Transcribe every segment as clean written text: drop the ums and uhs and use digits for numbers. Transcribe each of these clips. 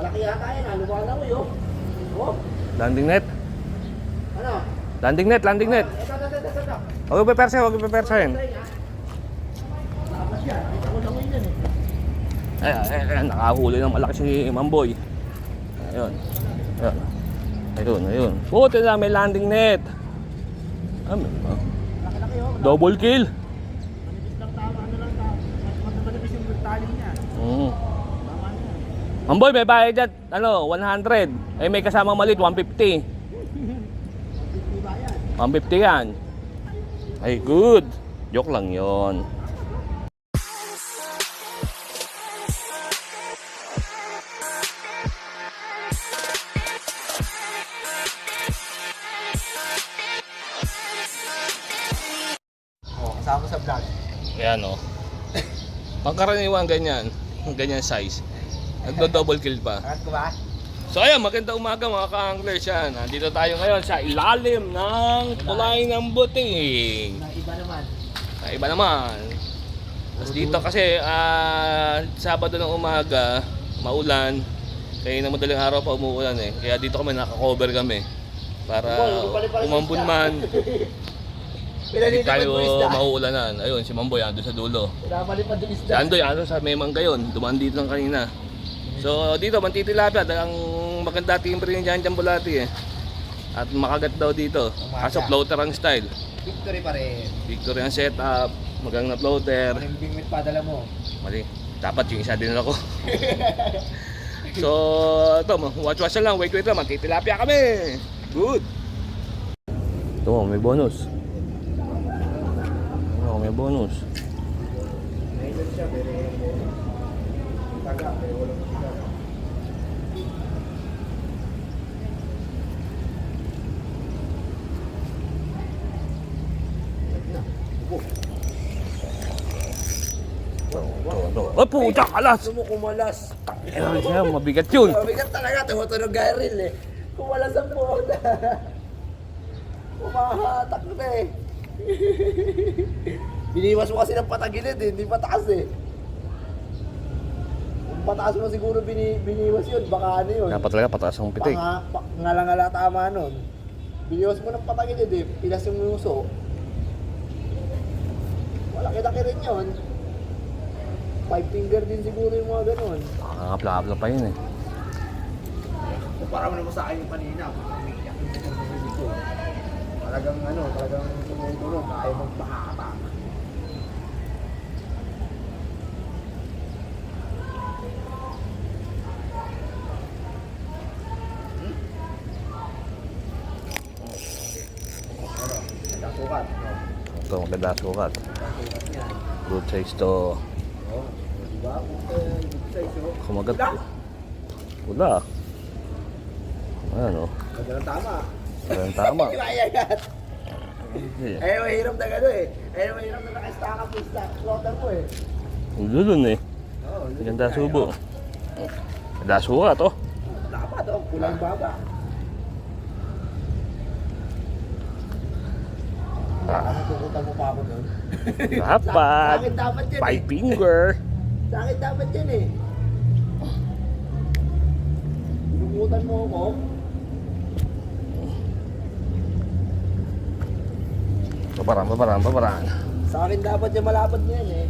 Malaki yata yan, lumalang mo yun. Oh. Landing net. Ano? Landing net, landing net. Ito. Huwag ipepersa, huwag ipepersahin. Tapos yan, ito ko lang yun eh. Ayan, nakahuli ng malaki si Mamboy. Ayun. Ayun. Ayun, ayun. Buti lang, may landing net. Laki-laki yun. Double kill. Manipis lang tama, ano lang tama. Mas manipis yung tali niya. Mm. Tama niya. Mamboy, may bayad dyan, 100. Eh, may kasamang malit, 150. 150 ba yan? 150 yan. Ay, good. Joke lang yon. Oh, kasama sa vlog. Ayan o. Pangkaraniwan ganyan. Ganyan size. Nagdo-double kill pa. Angat ko ba? So ayan, magandang umaga mga ka-anglers yan. Nandito tayo ngayon sa ilalim ng tulay ng buting. Iba naman. Iba naman. Tapos dito kasi Sabado ng umaga, maulan. Kaya na madaling araw pa umuulan eh. Kaya dito kami naka-cover kami. Para umambon man. Hindi tayo mauulanan. Ayun, si Mamboy ando sa dulo. Pinapalipad yung Si isda. Andoy ando sa Memang gayon. Dumaan dito lang kanina. So dito, mantitilapia. Ang maganda timbre yung Jan Bulati eh. At makagat daw dito. Kaso floater ang style. Victory pa rin. Victory ang setup. Magang na floater. Maling bingwit pa dala mo. Mali. Dapat yung isa din ako. So ito, watch lang. Wait lang. Mantitilapia kami. Good. Ito, may bonus. May bonus. Nailon siya, pero taga, pero walang taga. Oh, puta, alas! Kumalas. Ayun siya, mabigat yun. Mabigat talaga, tumutunog Gyril eh. Kumalas ang puta. Kumahatak na eh. Biniwas mo kasi ng patagilid eh, hindi pataas eh. Kung pataas mo siguro biniwas yun, baka ano yun. Dapat talaga pataas ang pitik. Ngala-ngala tama nun. Biniwas mo ng patagilid eh, pilas yung muso. Malaki-laki rin yun. 5 finger din siguro yung mga ganun. Nakakapla-apla pa yun eh. Kumpara mo naman sa akin yung kanina. Talagang talagang tumutunog, ayaw magpakakatama. Nagkasukat. Ito, maganda sukat. Nagkasukat niya. Good size to. Oo. Diba? Good size, oh. Kumagat ko. Wala. Ayan o. Madalang tama. Ayan tama. Kinayagat. Yeah. Eh, mahirap na gano'n eh. Eh, mahirap na naka-stack up yung slaughter mo eh. Ang lulun eh. Oo. Maganda subo. Maganda sukat oh. Dapat oh, kulang baba. Tukutan mo pa ako doon. Dapat. Sa akin dapat yan 5 finger. Sa akin dapat yan eh. Tukutan mo ako. Babaran. Sa akin dapat yung malapad niya yan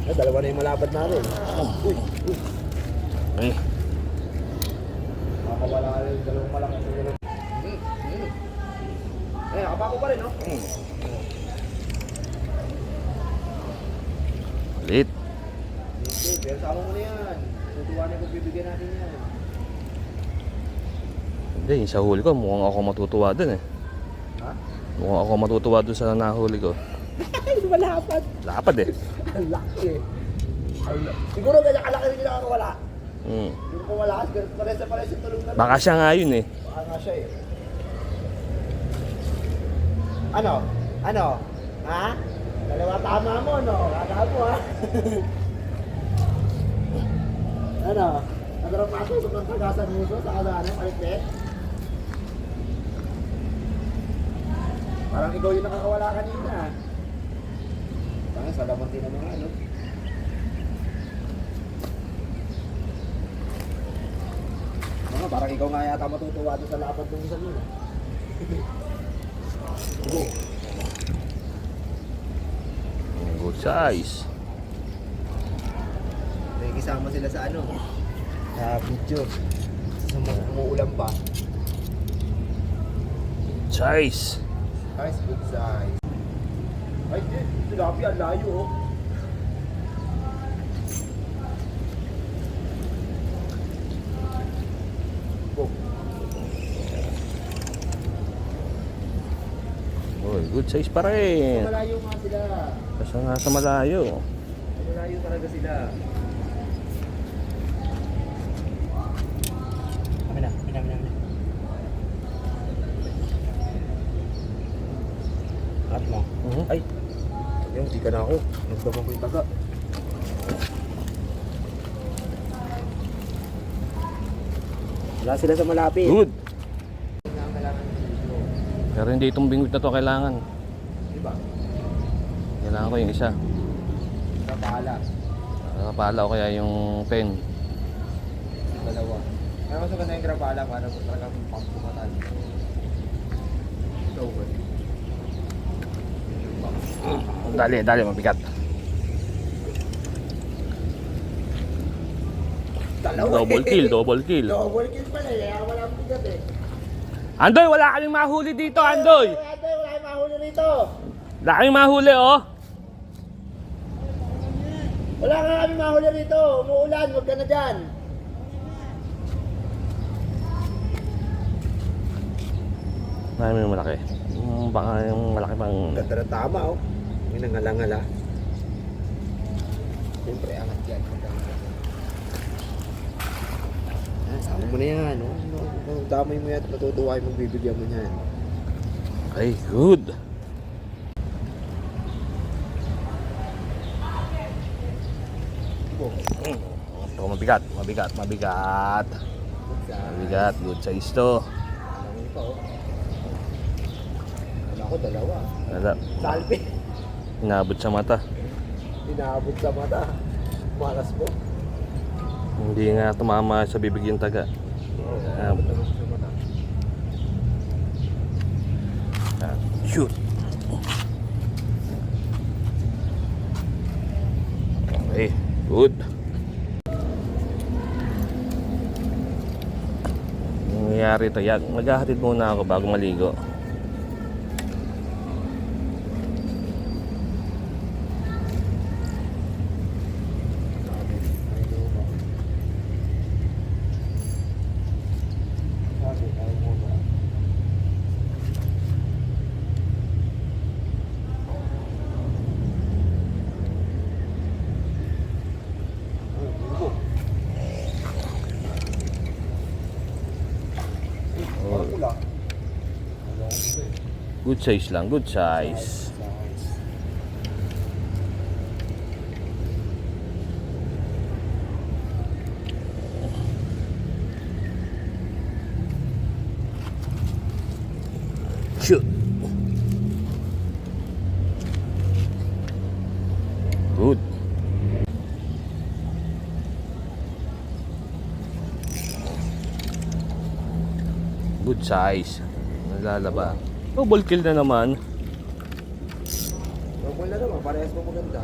eh. Dalawa na yung malapad natin. Uy. Eh, Makakawala ka rin dalawang malaki sa dalawang. Eh, nakapako pa rin no? Lit. Hindi, pero sama mo na yan. Tutuwanin ko bibigyan natin yan. Hindi, yung sa huli ko, mukhang ako matutuwa dun eh. Ha? Mukhang ako matutuwa dun sa nahuli ko. Malapad. Lapad eh. Ang laki eh. Siguro ganyan kalaki rin yung wala. Yung kumala, pares yung tulog na. Baka siya nga yun eh. Baka nga siya eh. Ano? Ha? Dalawa tama mo, no? Kaka mo, ha? Ano? Nadarap patusok ng tagasan mo sa ano, palikpit? Parang ikaw yung nakakawala kanina. Parang sa laman din ng mga ano. Parang ikaw nga yata matutuwa doon sa lapad ng isa yun. Good size. Nakikisama sila sa ano, sa video. Sa umuulan pa. Size. Nice, good size. Ay, tilapia, ang layo oh. Oh. Oh, good size pa rin. Malayo nga sila. Basta nga sa malayo. Malayo talaga sila. Kami na. At mo. Ay. Yung di ka na ako. Nagdamang ko yung taga. Wala sila sa malapit. Good. Kailangan dito. Pero hindi itong bingwit na to kailangan. Diba? Kailangan ko yung isa. Kapala. Nakapala o kaya yung pen. Dalawa. Kaya mas maganda yung grapala para talagang pampumatan. So, Dali, mabigat. dalawa Double kill. Double kill pala eh. Kaya wala akong bigat eh. Andoy, wala kaming mahuli dito, Andoy. Wala kayong mahuli rito. Wala kaming mahuli, oh. Wala nga kami mahuli rito. Umuulan. Huwag ka na dyan. Marami yung malaki. Baka yung malaki pang... Ganda na tama oh. May nangalangala. Siyempre, angat yan. Sama mo na yan. Oh. Damay mo yan. Matutuwa yung magbibigyan mo yan. Ay, good. Ito, mabigat. Mabigat, good size to. Alam pa oh. Wala ko dalawa. Wala. Salpi. Inabot sa mata. Inaabot sa mata. Malas mo. Hindi nga tumama sa bibig yung taga. Inaabot sa mata. Shoot. Okay, good. Nangyayari ito. Maghahatid muna ako bago maligo. Good size lang, good size. Shoot. Good. Good size. Nalalaba. Double kill na naman. Double na naman, parehas mo maganda.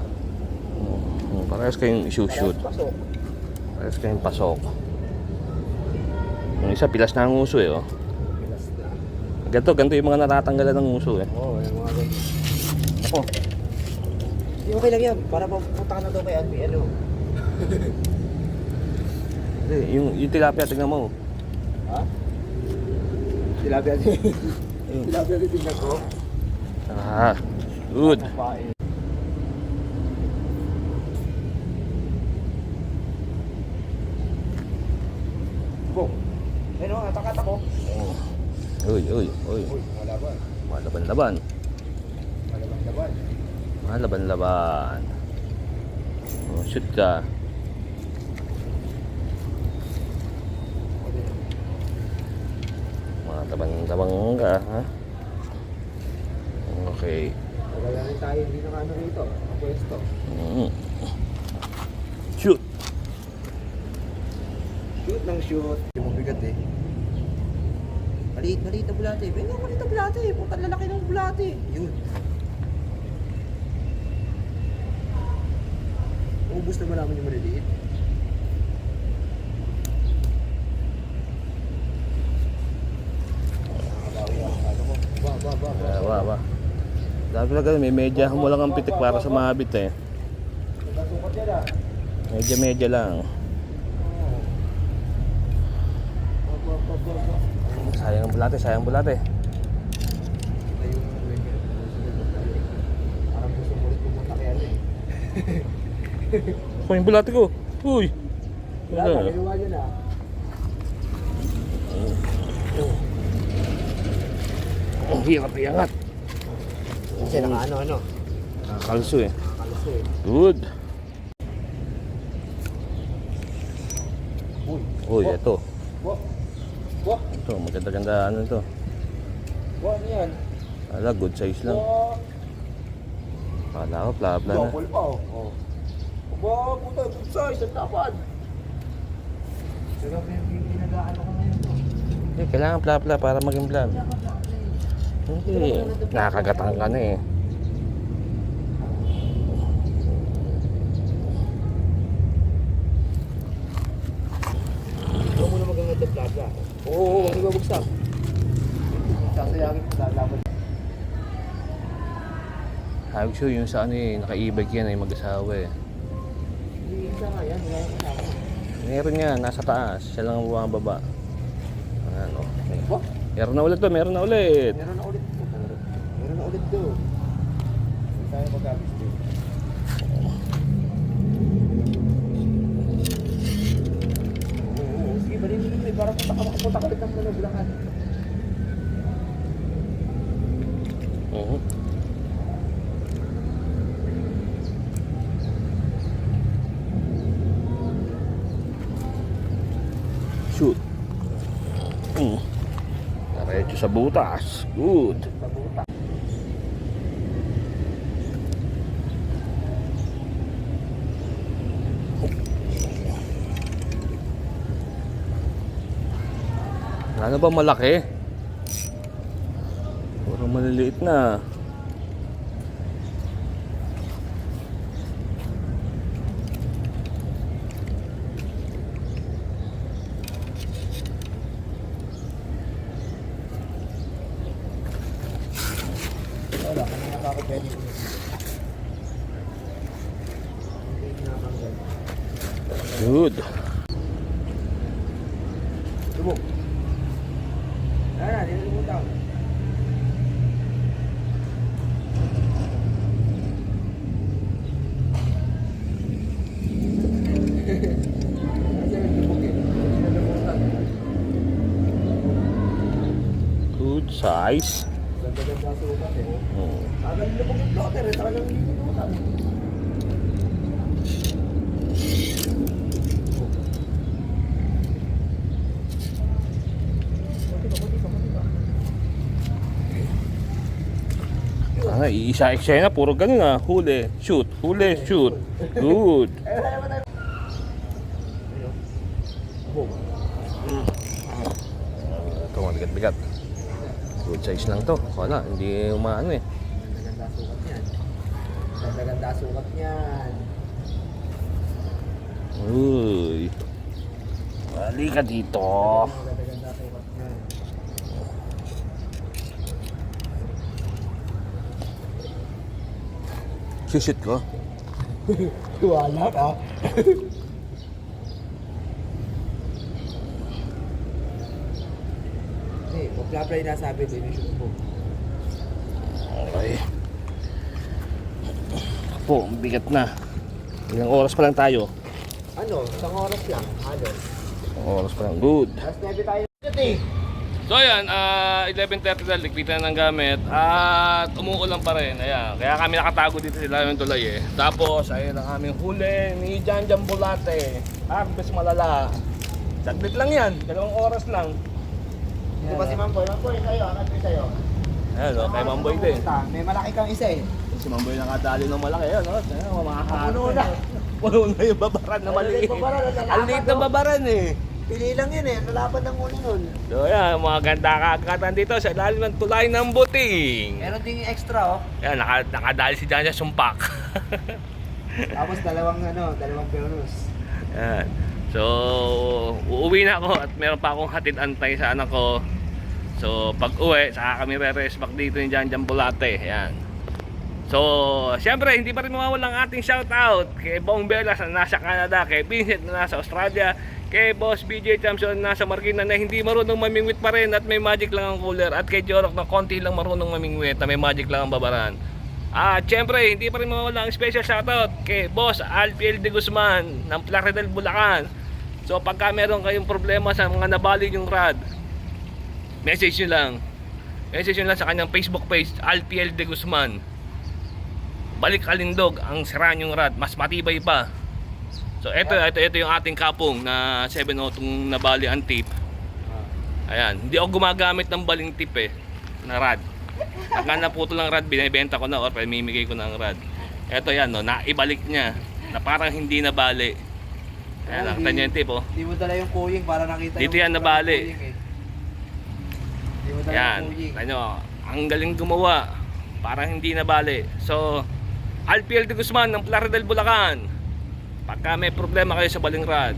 Parehas kayong shoot. Pasok. Parehas kayong pasok. Yung isa pilas na ang uso eh oh. Pilas na. Ganito yung mga natatanggalan ng uso eh. Oo, yung mga ganito. Ako. Hindi okay lang yan, para mapunta ka na daw kay Albi, ano? Hindi, yung tilapia tignan mo. Ha? Tilapia din. Tilapia din tingnan ko. Ah, good. Bong. Ayun o, atakat ako. Uy. Uy, malaban. Malaban-laban. Malaban-laban. Oh, shoot ka. Malaban-labang ka, ha? Okay. Magalanin tayo, hindi na kano rito. Pwesto. Shoot. Shoot ng shoot. Hindi mo bigat eh. Maliit na bulate. Pwede maliit na bulate. Putang lalaki ng bulate. Yun. Ubus naman namin yung maliliit. Ba. Sabi na ganun, may medya mo lang ang pitik para sa mabit eh. Nagkasukat yan ah. Medya lang. Sayang bulate. Kita yung parang gusto mo ulit pumunta kaya ano eh. Oh, yung bulate ko. Uy. Wala na, ginawa nyo na. Ang hirap iangat. Kasi naka-ano. Nakakalso eh. Nakakalso eh. Good. Uy, Oh. ito. Wah. Ito, maganda-ganda ano ito. Wah, ano yan? Ala, good size lang. Wah. Kala ko, plabla na. Double pa oh. Wah, puta, good size. Ang tapad. Sarap yung pinag-ano ko ngayon to. Hindi, kailangan plabla para maging vlog. Hindi, nakakagatang ka na eh. Ikaw muna magandang plaza. Oo, hindi ba bugsak? Sasayangin ko lalaban. Habig sure yung sa ano eh, naka-e-bike yan ay mag-asawa eh. Hindi isa nga yan, wala yung kasama. Meron nga, nasa taas. Siya lang ang bumababa. Ano, okay. Wah, Meron na ulit to, meron na ulit. meron na ulit to. Meron na ulit to. Hindi tayo mag-abis to. Oo, sige, balin mo naman. Parang punta ka ulit ng manublakan. Oo. Shoot. Diretso sa butas. Good. Sa buta. Ano ba malaki? Puro maliliit na. Wala, kanina pa ako pwede. Good. Lubog. Ayan, nililimutan. Good size. Ganda-ganda sukat eh. Hmm. Tagal lubog yung plotter eh, talagang nililimutan. Ah, iisa eksena, puro ganun ah. Huli, shoot. Good. Ito, mabigat-bigat. Good size lang to. Wala, hindi umaano eh. Ganda-ganda sukat niyan. Ganda-ganda sukat niyan. Uy. Bali ka dito. Ganda-ganda sukat niyan. Shoot ko. Wala ka. Eh, pag-apply na sabi ko, in-shoot mo. Okay. Po, bigat na. Ilang oras pa lang tayo. Ano, isang oras lang. Halos. Ilang oras pa lang. Good. Last 9 tayo. So ayan, 11:30 na, ligpitan ng gamit at umuulan pa rin. Ayan, kaya kami nakatago dito sila yung tulay eh. Tapos ayun ang aming huli ni Jan Bulate. Harvest malala. Saglit lang yan, 2 oras lang. Ito pa si Mamboy. Mamboy, sa'yo. Ano ito sa'yo? Ayan o, kay Mamboy din. May malaki kang isa eh. Si Mamboy nakadali ng malaki. Ayan o, mga Puno na. Puno na yung babaran na maliit. Puno na yung babaran, lalaki Ang liit to. ng babaran eh. Pili lang yun eh. Nalaban ng una nun. So yan, mga ganda kagatan dito sa ilalim ng tulay ng buting. Meron din yung extra oh. Yan, nakadali si Jan sa sumpak. Tapos dalawang bonus. Yan. So, uuwi na ako at meron pa akong hatid antay sa anak ko. So, pag uwi, saka kami re-rest back dito ni Jan Bulate. Yan. So, siyempre, hindi pa rin mawawala ang ating shoutout kay Bong Velas na nasa Canada, kay Vincent na nasa Australia, kay Boss BJ Champion na nasa Marikina na hindi marunong mamingwit pa rin at may magic lang ang cooler, at kay Jorok na konti lang marunong mamingwit na may magic lang ang babaran. At siyempre, hindi pa rin mawawala ang special shoutout kay Boss Alfiel de Guzman ng Plaridel, Bulacan. So, pagka meron kayong problema sa mga nabali yung rad, message nyo lang. Message nyo lang sa kanyang Facebook page, Alfiel de Guzman. Balik kalindog ang sira yung rad, mas matibay pa. So ito yung ating kapong na 7.0 nabali ang tip. Ayan, hindi ako gumagamit ng baling tip na rad. Pagka naputol ang rad, binibenta ko na or pamimigay ko na ang rad. Ito yan, no, naibalik niya na parang hindi nabali. Ayan, nakita niyo yung tip, oh. Hindi mo dala yung kuying para nakita Dito yung yan nabali. Hindi mo dala Yan, yung kuying. ano, ang galing gumawa. Parang hindi nabali. So, Alfiel de Guzman ng Plaridel, Bulacan. Pagka may problema kayo sa baling rad.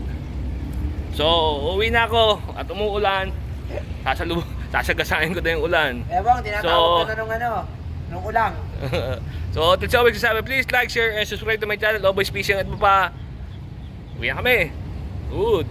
So, uwi na ako at umuulan. Sasagasain ko na yung ulan. Bong, tinatawag ka na nung ulang. So, till always sabi, please like, share, and subscribe to my channel. Always peace and pa. Uwi na kami. Good.